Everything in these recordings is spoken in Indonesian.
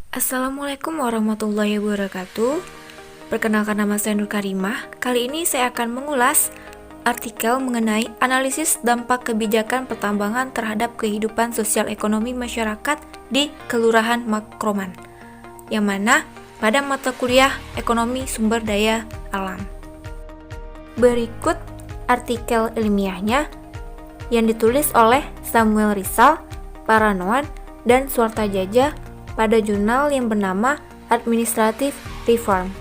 Assalamualaikum warahmatullahi wabarakatuh. Perkenalkan, nama saya Nur Karimah. Kali ini saya akan mengulas artikel mengenai analisis dampak kebijakan pertambangan terhadap kehidupan sosial ekonomi masyarakat di Kelurahan Makroman, yang mana pada mata kuliah Ekonomi Sumber Daya Alam. Berikut artikel ilmiahnya yang ditulis oleh Samuel Rizal, Paranoan, dan Suartajaja pada jurnal yang bernama Administrative Reform.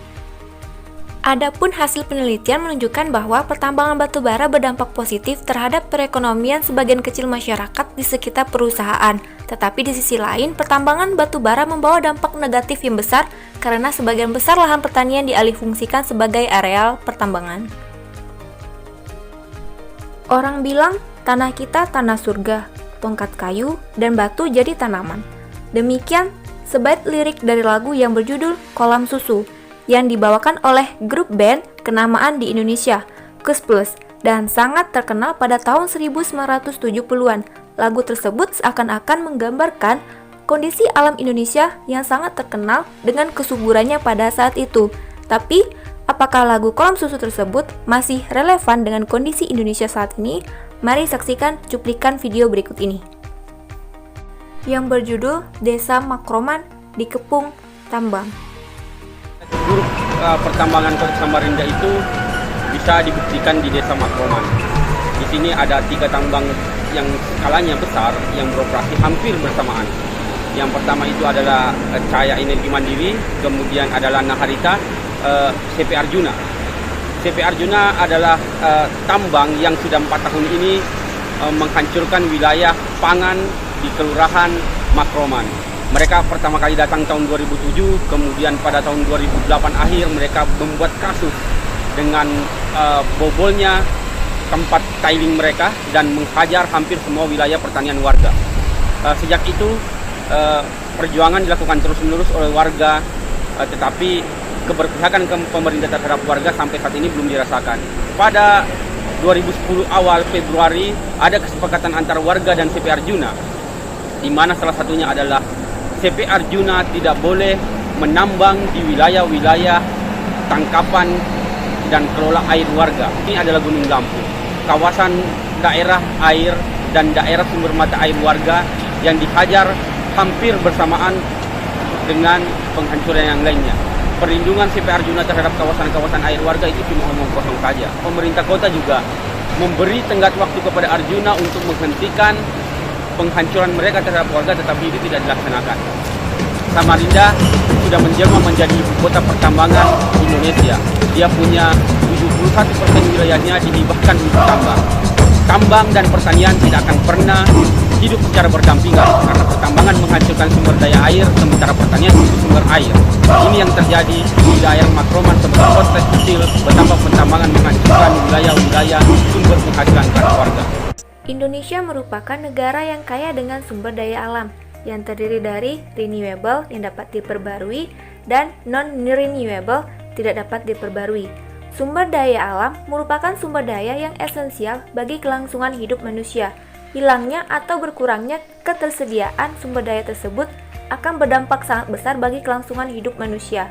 Adapun hasil penelitian menunjukkan bahwa pertambangan batubara berdampak positif terhadap perekonomian sebagian kecil masyarakat di sekitar perusahaan. Tetapi di sisi lain, pertambangan batubara membawa dampak negatif yang besar karena sebagian besar lahan pertanian dialihfungsikan sebagai areal pertambangan. Orang bilang tanah kita tanah surga, tongkat kayu dan batu jadi tanaman. Demikian sebait lirik dari lagu yang berjudul Kolam Susu yang dibawakan oleh grup band kenamaan di Indonesia, Kus Plus, dan sangat terkenal pada tahun 1970-an. Lagu tersebut seakan-akan menggambarkan kondisi alam Indonesia yang sangat terkenal dengan kesuburannya pada saat itu. Tapi, apakah lagu Kolam Susu tersebut masih relevan dengan kondisi Indonesia saat ini? Mari saksikan cuplikan video berikut ini, yang berjudul Desa Makroman Dikepung Tambang. Buruk pertambangan Kota Samarinda itu bisa dibuktikan di Desa Makroman. Di sini ada 3 tambang yang skalanya besar yang beroperasi hampir bersamaan. Yang pertama itu adalah Cahaya Energi Mandiri, kemudian adalah Naharita, CP Arjuna. CP Arjuna adalah tambang yang sudah 4 tahun ini menghancurkan wilayah pangan di Kelurahan Makroman. Mereka pertama kali datang tahun 2007, kemudian pada tahun 2008 akhir mereka membuat kasus dengan bobolnya tempat tiling mereka dan menghajar hampir semua wilayah pertanian warga. Sejak itu perjuangan dilakukan terus-menerus oleh warga, tetapi keberpihakan pemerintah terhadap warga sampai saat ini belum dirasakan. Pada 2010 awal Februari ada kesepakatan antara warga dan CP Arjuna, di mana salah satunya adalah CP Arjuna tidak boleh menambang di wilayah-wilayah tangkapan dan kelola air warga. Ini adalah Gunung Lampu, kawasan daerah air dan daerah sumber mata air warga yang dihajar hampir bersamaan dengan penghancuran yang lainnya. Perlindungan CP Arjuna terhadap kawasan-kawasan air warga itu cuma omong kosong saja. Pemerintah kota juga memberi tenggat waktu kepada Arjuna untuk menghentikan penghancuran mereka terhadap warga, tetapi itu tidak dilaksanakan. Samarinda sudah menjelma menjadi ibu kota pertambangan Indonesia. Dia punya 71% wilayahnya dihibahkan untuk tambang. Tambang dan pertanian tidak akan pernah hidup secara berdampingan karena pertambangan menghancurkan sumber daya air, sementara pertanian butuh sumber air. Ini yang terjadi di daerah Makroman sebagai kota kecil, betapa pertambangan menghancurkan wilayah-wilayah sumber penghasilan para warga. Indonesia merupakan negara yang kaya dengan sumber daya alam yang terdiri dari renewable yang dapat diperbarui dan non-renewable tidak dapat diperbarui. Sumber daya alam merupakan sumber daya yang esensial bagi kelangsungan hidup manusia. Hilangnya atau berkurangnya ketersediaan sumber daya tersebut akan berdampak sangat besar bagi kelangsungan hidup manusia.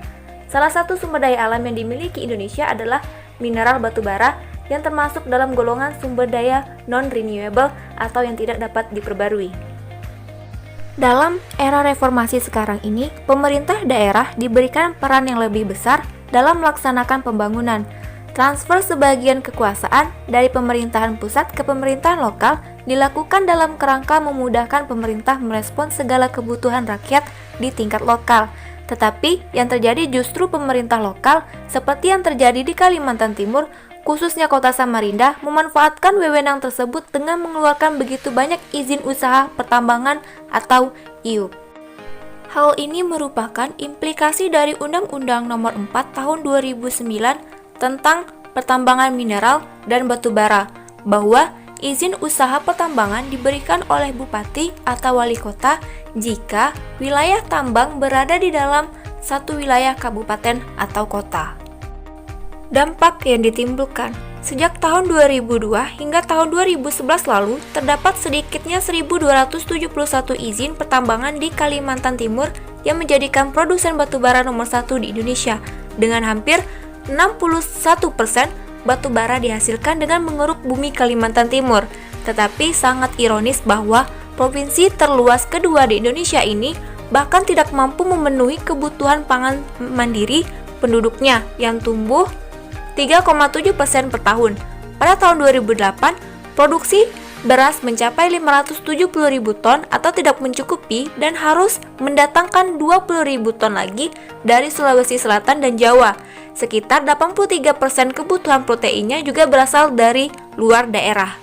Salah satu sumber daya alam yang dimiliki Indonesia adalah mineral batubara yang termasuk dalam golongan sumber daya non-renewable atau yang tidak dapat diperbarui. Dalam era reformasi sekarang ini, pemerintah daerah diberikan peran yang lebih besar dalam melaksanakan pembangunan. Transfer sebagian kekuasaan dari pemerintahan pusat ke pemerintahan lokal dilakukan dalam kerangka memudahkan pemerintah merespons segala kebutuhan rakyat di tingkat lokal. Tetapi yang terjadi justru pemerintah lokal, seperti yang terjadi di Kalimantan Timur, khususnya Kota Samarinda, memanfaatkan wewenang tersebut dengan mengeluarkan begitu banyak izin usaha pertambangan atau IUP. Hal ini merupakan implikasi dari Undang-Undang Nomor 4 Tahun 2009 tentang pertambangan mineral dan batubara, bahwa izin usaha pertambangan diberikan oleh bupati atau wali kota jika wilayah tambang berada di dalam satu wilayah kabupaten atau kota. Dampak yang ditimbulkan. Sejak tahun 2002 hingga tahun 2011 lalu, terdapat sedikitnya 1.271 izin pertambangan di Kalimantan Timur yang menjadikan produsen batubara nomor 1 di Indonesia. Dengan hampir 61% batubara dihasilkan dengan mengeruk bumi Kalimantan Timur. Tetapi sangat ironis bahwa provinsi terluas kedua di Indonesia ini bahkan tidak mampu memenuhi kebutuhan pangan mandiri penduduknya yang tumbuh 3,7% per tahun. Pada tahun 2008, produksi beras mencapai 570.000 ton atau tidak mencukupi dan harus mendatangkan 20.000 ton lagi dari Sulawesi Selatan dan Jawa. Sekitar 83% kebutuhan proteinnya juga berasal dari luar daerah.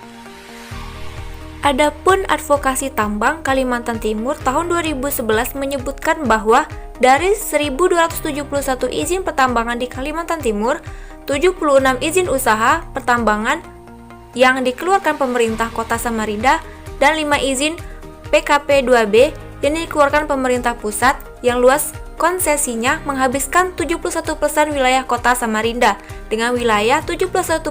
Adapun advokasi tambang Kalimantan Timur tahun 2011 menyebutkan bahwa dari 1.271 izin pertambangan di Kalimantan Timur, 76 izin usaha pertambangan yang dikeluarkan pemerintah Kota Samarinda dan 5 izin PKP 2B yang dikeluarkan pemerintah pusat yang luas konsesinya menghabiskan 71% wilayah Kota Samarinda dengan wilayah 71%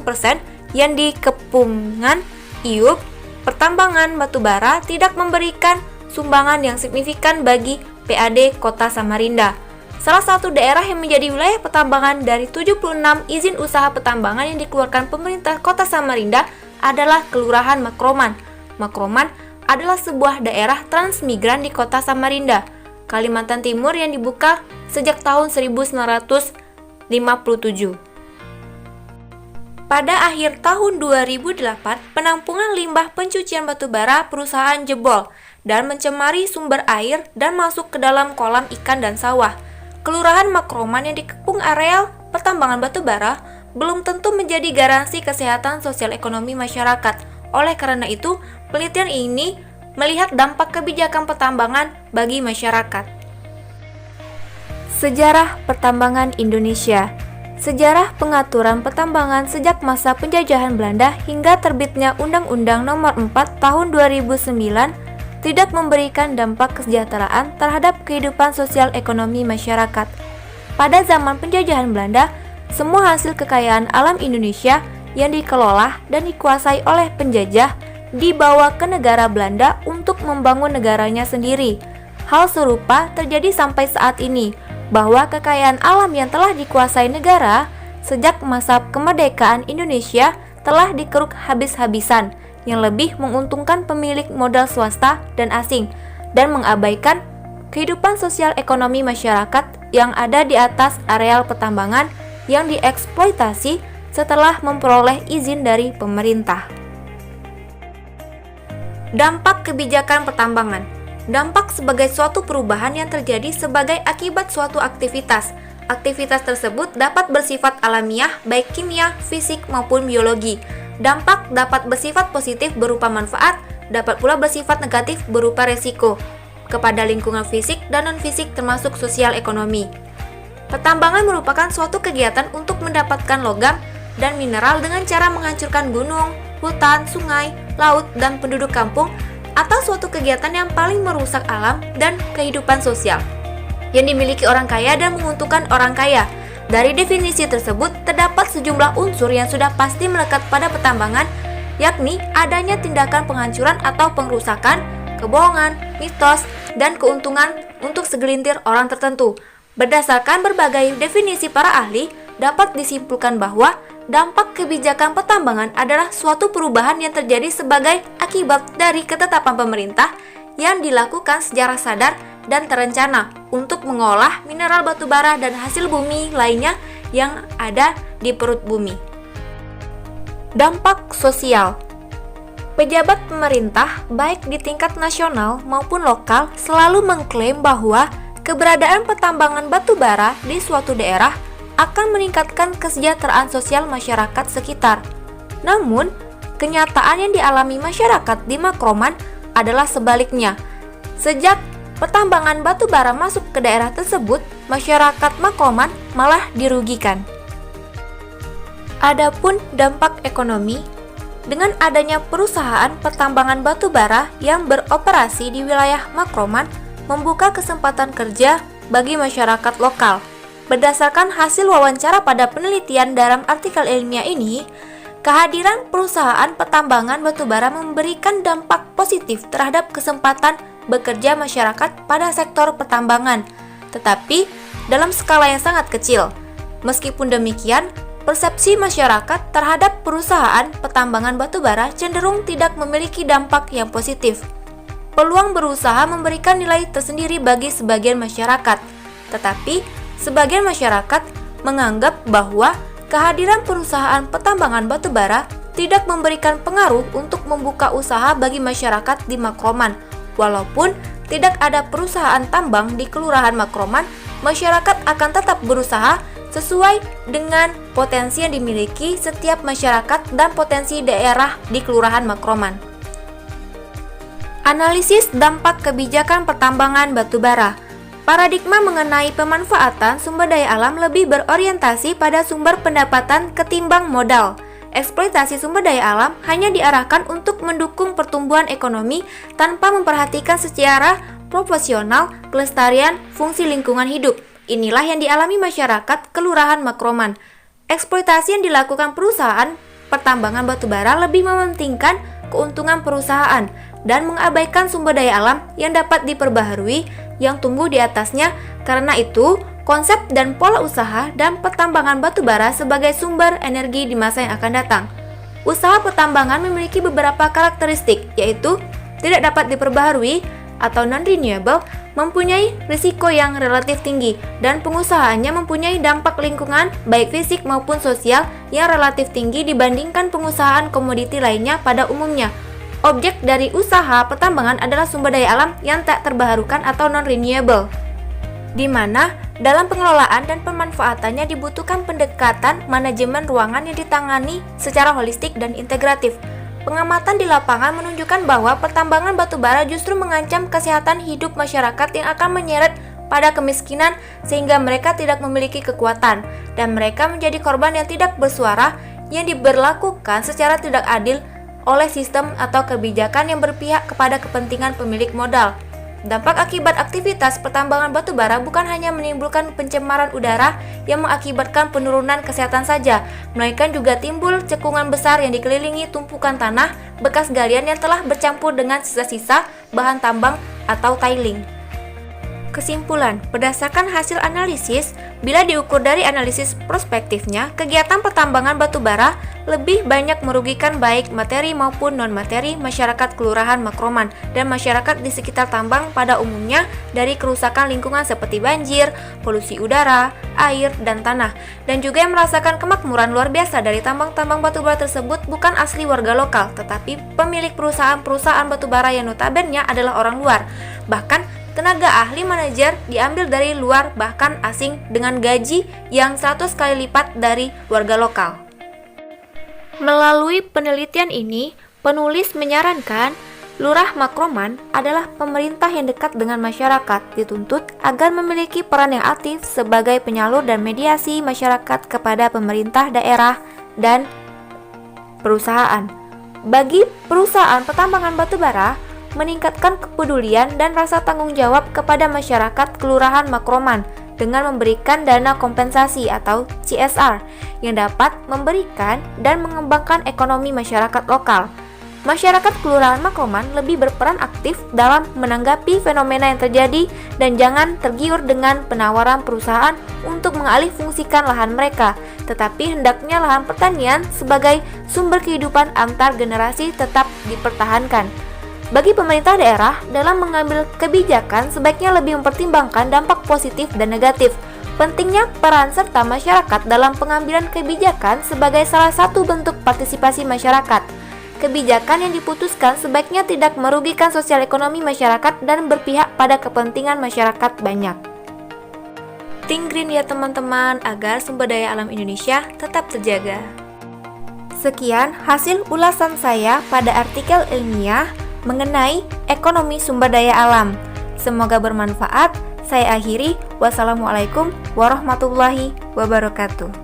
yang di Kepungan Iup. Pertambangan batubara tidak memberikan sumbangan yang signifikan bagi PAD Kota Samarinda. Salah satu daerah yang menjadi wilayah pertambangan dari 76 izin usaha pertambangan yang dikeluarkan pemerintah Kota Samarinda adalah Kelurahan Makroman. Makroman adalah sebuah daerah transmigran di Kota Samarinda, Kalimantan Timur yang dibuka sejak tahun 1957. Pada akhir tahun 2008, penampungan limbah pencucian batubara perusahaan jebol dan mencemari sumber air dan masuk ke dalam kolam ikan dan sawah. Kelurahan Makroman yang dikepung areal pertambangan batubara belum tentu menjadi garansi kesehatan sosial ekonomi masyarakat. Oleh karena itu, penelitian ini melihat dampak kebijakan pertambangan bagi masyarakat. Sejarah pertambangan Indonesia. Sejarah pengaturan pertambangan sejak masa penjajahan Belanda hingga terbitnya Undang-Undang Nomor 4 Tahun 2009 tidak memberikan dampak kesejahteraan terhadap kehidupan sosial ekonomi masyarakat. Pada zaman penjajahan Belanda, semua hasil kekayaan alam Indonesia yang dikelola dan dikuasai oleh penjajah dibawa ke negara Belanda untuk membangun negaranya sendiri. Hal serupa terjadi sampai saat ini, bahwa kekayaan alam yang telah dikuasai negara sejak masa kemerdekaan Indonesia telah dikeruk habis-habisan, yang lebih menguntungkan pemilik modal swasta dan asing, dan mengabaikan kehidupan sosial ekonomi masyarakat yang ada di atas areal pertambangan yang dieksploitasi setelah memperoleh izin dari pemerintah. Dampak kebijakan pertambangan. Dampak sebagai suatu perubahan yang terjadi sebagai akibat suatu aktivitas. Aktivitas tersebut dapat bersifat alamiah, baik kimia, fisik, maupun biologi. Dampak dapat bersifat positif berupa manfaat, dapat pula bersifat negatif berupa resiko kepada lingkungan fisik dan non-fisik termasuk sosial ekonomi. Pertambangan merupakan suatu kegiatan untuk mendapatkan logam dan mineral dengan cara menghancurkan gunung, hutan, sungai, laut, dan penduduk kampung, atau suatu kegiatan yang paling merusak alam dan kehidupan sosial yang dimiliki orang kaya dan menguntungkan orang kaya. Dari definisi tersebut, terdapat sejumlah unsur yang sudah pasti melekat pada pertambangan, yakni adanya tindakan penghancuran atau pengrusakan, kebohongan, mitos, dan keuntungan untuk segelintir orang tertentu. Berdasarkan berbagai definisi para ahli, dapat disimpulkan bahwa dampak kebijakan pertambangan adalah suatu perubahan yang terjadi sebagai akibat dari ketetapan pemerintah yang dilakukan secara sadar dan terencana untuk mengolah mineral batubara dan hasil bumi lainnya yang ada di perut bumi. Dampak sosial. Pejabat pemerintah baik di tingkat nasional maupun lokal selalu mengklaim bahwa keberadaan pertambangan batubara di suatu daerah akan meningkatkan kesejahteraan sosial masyarakat sekitar. Namun, kenyataan yang dialami masyarakat di Makroman adalah sebaliknya. Sejak pertambangan batubara masuk ke daerah tersebut, masyarakat Makroman malah dirugikan. Adapun dampak ekonomi, dengan adanya perusahaan pertambangan batubara yang beroperasi di wilayah Makroman membuka kesempatan kerja bagi masyarakat lokal. Berdasarkan hasil wawancara pada penelitian dalam artikel ilmiah ini, kehadiran perusahaan pertambangan batubara memberikan dampak positif terhadap kesempatan bekerja masyarakat pada sektor pertambangan. tetapi dalam skala yang sangat kecil. Meskipun demikian, persepsi masyarakat terhadap perusahaan pertambangan batubara cenderung tidak memiliki dampak yang positif. Peluang berusaha memberikan nilai tersendiri bagi sebagian masyarakat, tetapi sebagian masyarakat menganggap bahwa kehadiran perusahaan pertambangan batubara tidak memberikan pengaruh untuk membuka usaha bagi masyarakat di Makroman. Walaupun tidak ada perusahaan tambang di Kelurahan Makroman, masyarakat akan tetap berusaha sesuai dengan potensi yang dimiliki setiap masyarakat dan potensi daerah di Kelurahan Makroman. Analisis dampak kebijakan pertambangan batubara. Paradigma mengenai pemanfaatan sumber daya alam lebih berorientasi pada sumber pendapatan ketimbang modal. Eksploitasi sumber daya alam hanya diarahkan untuk mendukung pertumbuhan ekonomi tanpa memperhatikan secara proporsional kelestarian fungsi lingkungan hidup. Inilah yang dialami masyarakat Kelurahan Makroman. Eksploitasi yang dilakukan perusahaan pertambangan batubara lebih mementingkan keuntungan perusahaan dan mengabaikan sumber daya alam yang dapat diperbaharui yang tumbuh di atasnya. Karena itu, konsep dan pola usaha dan pertambangan batubara sebagai sumber energi di masa yang akan datang. Usaha pertambangan memiliki beberapa karakteristik, yaitu tidak dapat diperbaharui atau non-renewable, mempunyai risiko yang relatif tinggi, dan pengusahaannya mempunyai dampak lingkungan baik fisik maupun sosial yang relatif tinggi dibandingkan pengusahaan komoditi lainnya pada umumnya. Objek dari usaha pertambangan adalah sumber daya alam yang tak terbarukan atau non-renewable, di mana dalam pengelolaan dan pemanfaatannya dibutuhkan pendekatan manajemen ruangan yang ditangani secara holistik dan integratif. Pengamatan di lapangan menunjukkan bahwa pertambangan batubara justru mengancam kesehatan hidup masyarakat yang akan menyeret pada kemiskinan sehingga mereka tidak memiliki kekuatan dan mereka menjadi korban yang tidak bersuara yang diberlakukan secara tidak adil oleh sistem atau kebijakan yang berpihak kepada kepentingan pemilik modal. Dampak akibat aktivitas pertambangan batubara bukan hanya menimbulkan pencemaran udara yang mengakibatkan penurunan kesehatan saja, melainkan juga timbul cekungan besar yang dikelilingi tumpukan tanah bekas galian yang telah bercampur dengan sisa-sisa bahan tambang atau tiling. Kesimpulan, berdasarkan hasil analisis, bila diukur dari analisis prospektifnya, kegiatan pertambangan batubara lebih banyak merugikan baik materi maupun non-materi masyarakat Kelurahan Makroman dan masyarakat di sekitar tambang pada umumnya dari kerusakan lingkungan seperti banjir, polusi udara, air, dan tanah, dan juga yang merasakan kemakmuran luar biasa dari tambang-tambang batubara tersebut bukan asli warga lokal, tetapi pemilik perusahaan-perusahaan batubara yang notabene adalah orang luar. Bahkan tenaga ahli manajer diambil dari luar bahkan asing dengan gaji yang 100 kali lipat dari warga lokal. Melalui penelitian ini, penulis menyarankan Lurah Makroman adalah pemerintah yang dekat dengan masyarakat, dituntut agar memiliki peran yang aktif sebagai penyalur dan mediasi masyarakat kepada pemerintah daerah dan perusahaan. Bagi perusahaan pertambangan batubara, meningkatkan kepedulian dan rasa tanggung jawab kepada masyarakat Kelurahan Makroman dengan memberikan dana kompensasi atau CSR yang dapat memberikan dan mengembangkan ekonomi masyarakat lokal. Masyarakat Kelurahan Makroman lebih berperan aktif dalam menanggapi fenomena yang terjadi dan jangan tergiur dengan penawaran perusahaan untuk mengalih fungsikan lahan mereka, tetapi hendaknya lahan pertanian sebagai sumber kehidupan antar generasi tetap dipertahankan. Bagi pemerintah daerah, dalam mengambil kebijakan sebaiknya lebih mempertimbangkan dampak positif dan negatif. Pentingnya peran serta masyarakat dalam pengambilan kebijakan sebagai salah satu bentuk partisipasi masyarakat. Kebijakan yang diputuskan sebaiknya tidak merugikan sosial ekonomi masyarakat dan berpihak pada kepentingan masyarakat banyak. Think green ya teman-teman, agar sumber daya alam Indonesia tetap terjaga. Sekian hasil ulasan saya pada artikel ilmiah mengenai ekonomi sumber daya alam. Semoga bermanfaat. Saya akhiri. Wassalamualaikum warahmatullahi wabarakatuh.